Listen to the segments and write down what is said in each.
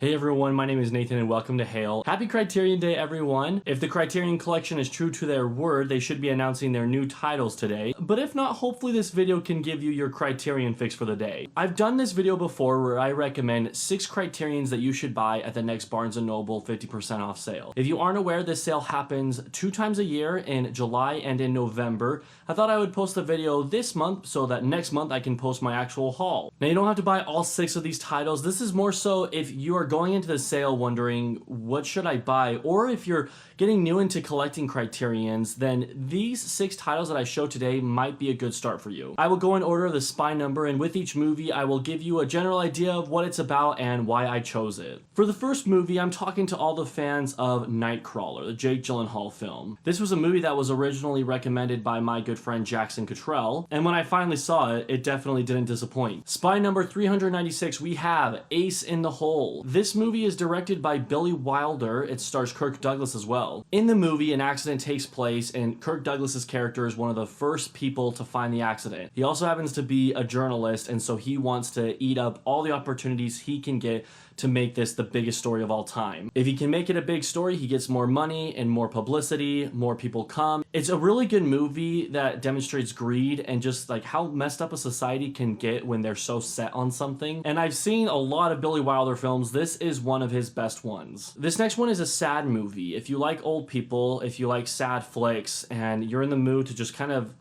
Hey everyone, my name is Nathan and welcome to Hail. Happy Criterion Day everyone! If the Criterion Collection is true to their word, they should be announcing their new titles today. But if not, hopefully this video can give you your Criterion fix for the day. I've done this video before where I recommend 6 Criterions that you should buy at the next Barnes & Noble 50% off sale. If you aren't aware, this sale happens 2 times a year, in July and in November. I thought I would post the video this month so that next month I can post my actual haul. Now you don't have to buy all 6 of these titles. This is more so if you are going into the sale wondering what should I buy, or if you're getting new into collecting Criterions, then these 6 titles that I show today might be a good start for you. I will go in order of the spine number, and with each movie I will give you a general idea of what it's about and why I chose it. For the first movie, I'm talking to all the fans of Nightcrawler, the Jake Gyllenhaal film. This was a movie that was originally recommended by my good friend Jackson Cottrell, and when I finally saw it, it definitely didn't disappoint. Spine number 396, we have Ace in the Hole. This movie is directed by Billy Wilder. It stars Kirk Douglas as well. In the movie, an accident takes place and Kirk Douglas's character is one of the first people to find the accident. He also happens to be a journalist, and so he wants to eat up all the opportunities he can get to make this the biggest story of all time. If he can make it a big story, he gets more money and more publicity, more people come. It's a really good movie that demonstrates greed and just like how messed up a society can get when they're so set on something. And I've seen a lot of Billy Wilder films. This is one of his best ones. This next one is a sad movie. If you like old people, if you like sad flicks, and you're in the mood to just kind of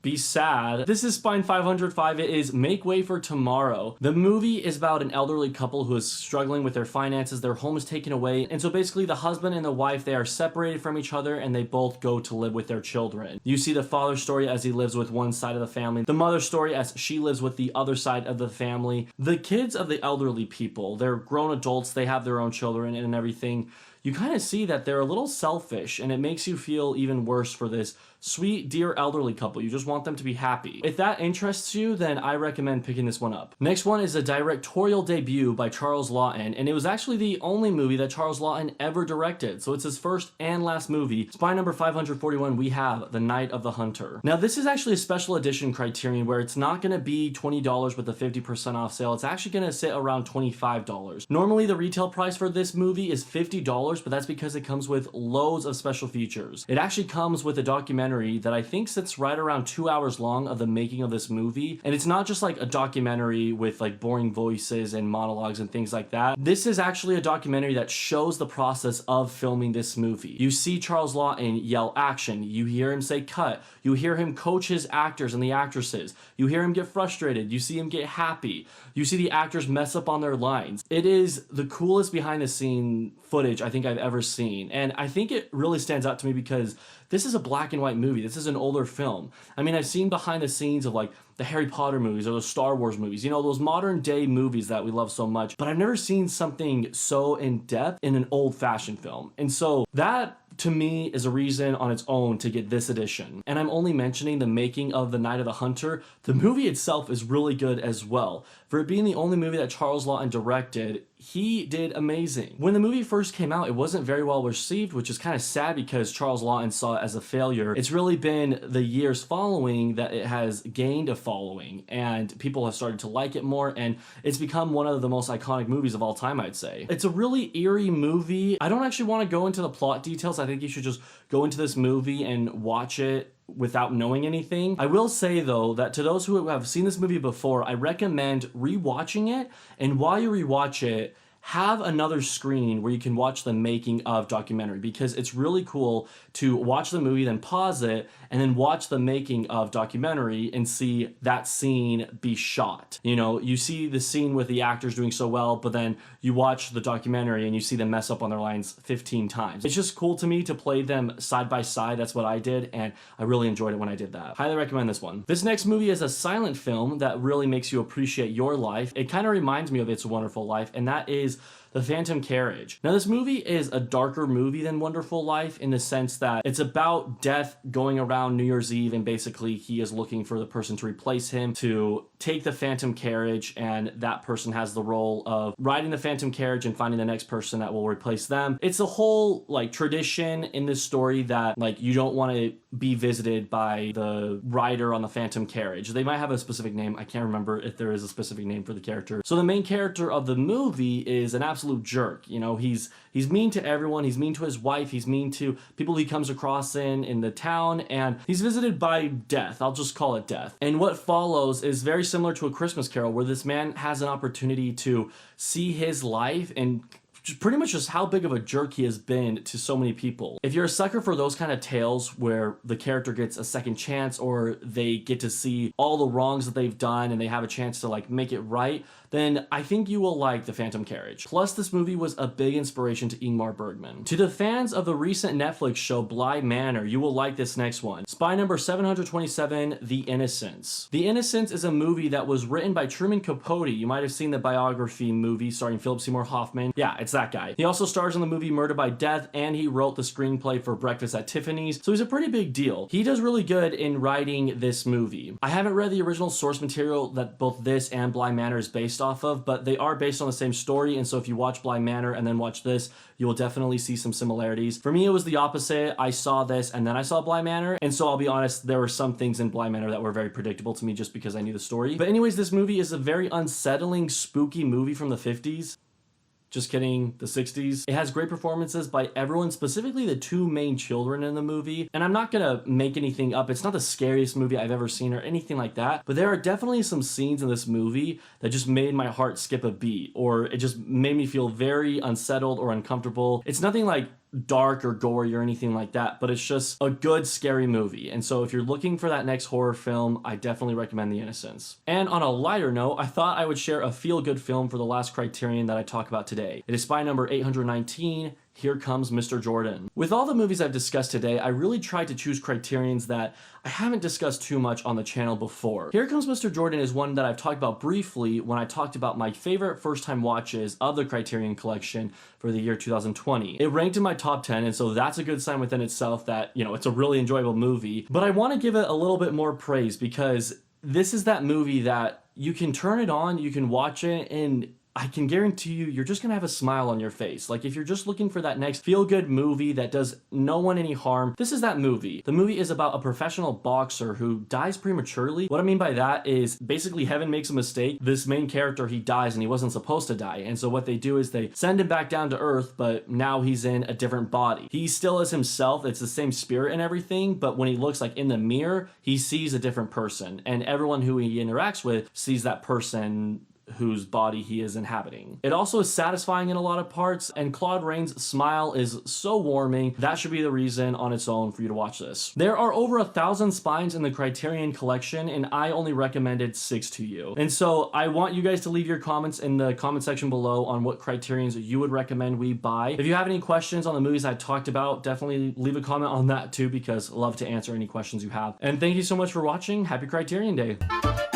be sad, this is Spine 505. It is Make Way for Tomorrow. The movie is about an elderly couple who is struggling with their finances. Their home is taken away, and so basically the husband and the wife, they are separated from each other and they both go to live with their children. You see the father's story as he lives with one side of the family, the mother's story as she lives with the other side of the family. The kids of the elderly people, they're grown adults, they have their own children and everything. You kind of see that they're a little selfish, and it makes you feel even worse for this sweet, dear elderly couple. You just want them to be happy. If that interests you, then I recommend picking this one up. Next one is a directorial debut by Charles Laughton, and it was actually the only movie that Charles Laughton ever directed, so it's his first and last movie. Spine number 541, we have The Night of the Hunter. Now this is actually a special edition Criterion where it's not going to be $20 with the 50% off sale. It's actually going to sit around $25. Normally the retail price for this movie is $50, but that's because it comes with loads of special features. It actually comes with a documentary that I think sits right around 2 hours long of the making of this movie, and it's not just like a documentary with like boring voices and monologues and things like that. This is actually a documentary that shows the process of filming this movie. You see Charles Laughton yell action, you hear him say cut, you hear him coach his actors and the actresses, you hear him get frustrated, you see him get happy, you see the actors mess up on their lines. It is the coolest behind the scene footage I think I've ever seen, and I think it really stands out to me because this is a black and white movie. This is an older film. I mean, I've seen behind the scenes of like the Harry Potter movies or the Star Wars movies, you know, those modern day movies that we love so much, but I've never seen something so in depth in an old fashioned film. And so that to me is a reason on its own to get this edition. And I'm only mentioning the making of The Night of the Hunter. The movie itself is really good as well. For it being the only movie that Charles Laughton directed, he did amazing. When the movie first came out, it wasn't very well received, which is kind of sad because Charles Laughton saw it as a failure. It's really been the years following that it has gained a following, and people have started to like it more, and it's become one of the most iconic movies of all time, I'd say. It's a really eerie movie. I don't actually want to go into the plot details. I think you should just go into this movie and watch it without knowing anything. I will say though that to those who have seen this movie before, I recommend rewatching it, and while you rewatch it, have another screen where you can watch the making of documentary, because it's really cool to watch the movie, then pause it, and then watch the making of documentary and see that scene be shot. You know, you see the scene with the actors doing so well, but then you watch the documentary and you see them mess up on their lines 15 times. It's just cool to me to play them side by side. That's what I did, and I really enjoyed it when I did that. Highly recommend this one. This next movie is a silent film that really makes you appreciate your life. It kind of reminds me of It's a Wonderful Life, and that is The Phantom Carriage. Now this movie is a darker movie than Wonderful Life in the sense that it's about death going around New Year's Eve, and basically he is looking for the person to replace him to take the Phantom Carriage and that person has the role of riding the Phantom Carriage and finding the next person that will replace them. It's a whole like tradition in this story that like you don't want to be visited by the rider on the Phantom Carriage. They might have a specific name. I can't remember if there is a specific name for the character. So the main character of the movie is an absolute jerk. You know, he's mean to everyone. He's mean to his wife. He's mean to people he comes across in the town, and he's visited by death. I'll just call it death. And what follows is very similar to A Christmas Carol, where this man has an opportunity to see his life and pretty much just how big of a jerk he has been to so many people. If you're a sucker for those kind of tales where the character gets a second chance or they get to see all the wrongs that they've done and they have a chance to like make it right, then I think you will like The Phantom Carriage. Plus, this movie was a big inspiration to Ingmar Bergman. To the fans of the recent Netflix show Bly Manor, you will like this next one. Spy number 727, The Innocence. The Innocence is a movie that was written by Truman Capote. You might have seen the biography movie starring Philip Seymour Hoffman. Yeah, it's that guy. He also stars in the movie Murder by Death, and he wrote the screenplay for Breakfast at Tiffany's, so he's a pretty big deal. He does really good in writing this movie. I haven't read the original source material that both this and Bly Manor is based off of, but they are based on the same story, and so if you watch Bly Manor and then watch this, you will definitely see some similarities. For me, it was the opposite. I saw this and then I saw Bly Manor, and so I'll be honest, there were some things in Bly Manor that were very predictable to me just because I knew the story. But anyways, this movie is a very unsettling, spooky movie from the 50s. Just kidding, the 60s. It has great performances by everyone, specifically the two main children in the movie. And I'm not gonna make anything up. It's not the scariest movie I've ever seen or anything like that, but there are definitely some scenes in this movie that just made my heart skip a beat, or it just made me feel very unsettled or uncomfortable. It's nothing like dark or gory or anything like that, but it's just a good scary movie. And so if you're looking for that next horror film, I definitely recommend The Innocence. And on a lighter note, I thought I would share a feel-good film for the last Criterion that I talk about today. It is spy number 819, Here Comes Mr. Jordan. With all the movies I've discussed today, I really tried to choose Criterions that I haven't discussed too much on the channel before. Here Comes Mr. Jordan is one that I've talked about briefly when I talked about my favorite first-time watches of the Criterion Collection for the year 2020. It ranked in my top 10, and so that's a good sign within itself that, you know, it's a really enjoyable movie. But I want to give it a little bit more praise because this is that movie that you can turn it on, you can watch it, and I can guarantee you, you're just gonna have a smile on your face. Like if you're just looking for that next feel-good movie that does no one any harm, this is that movie. The movie is about a professional boxer who dies prematurely. What I mean by that is basically heaven makes a mistake. This main character, he dies and he wasn't supposed to die. And so what they do is they send him back down to earth, but now he's in a different body. He still is himself. It's the same spirit and everything, but when he looks like in the mirror, he sees a different person. And everyone who he interacts with sees that person whose body he is inhabiting. It also is satisfying in a lot of parts, and Claude Rains' smile is so warming. That should be the reason on its own for you to watch this. There are over 1,000 spines in the Criterion Collection, and I only recommended 6 to you. And so I want you guys to leave your comments in the comment section below on what Criterions you would recommend we buy. If you have any questions on the movies I talked about, definitely leave a comment on that too, because I love to answer any questions you have. And thank you so much for watching. Happy Criterion Day.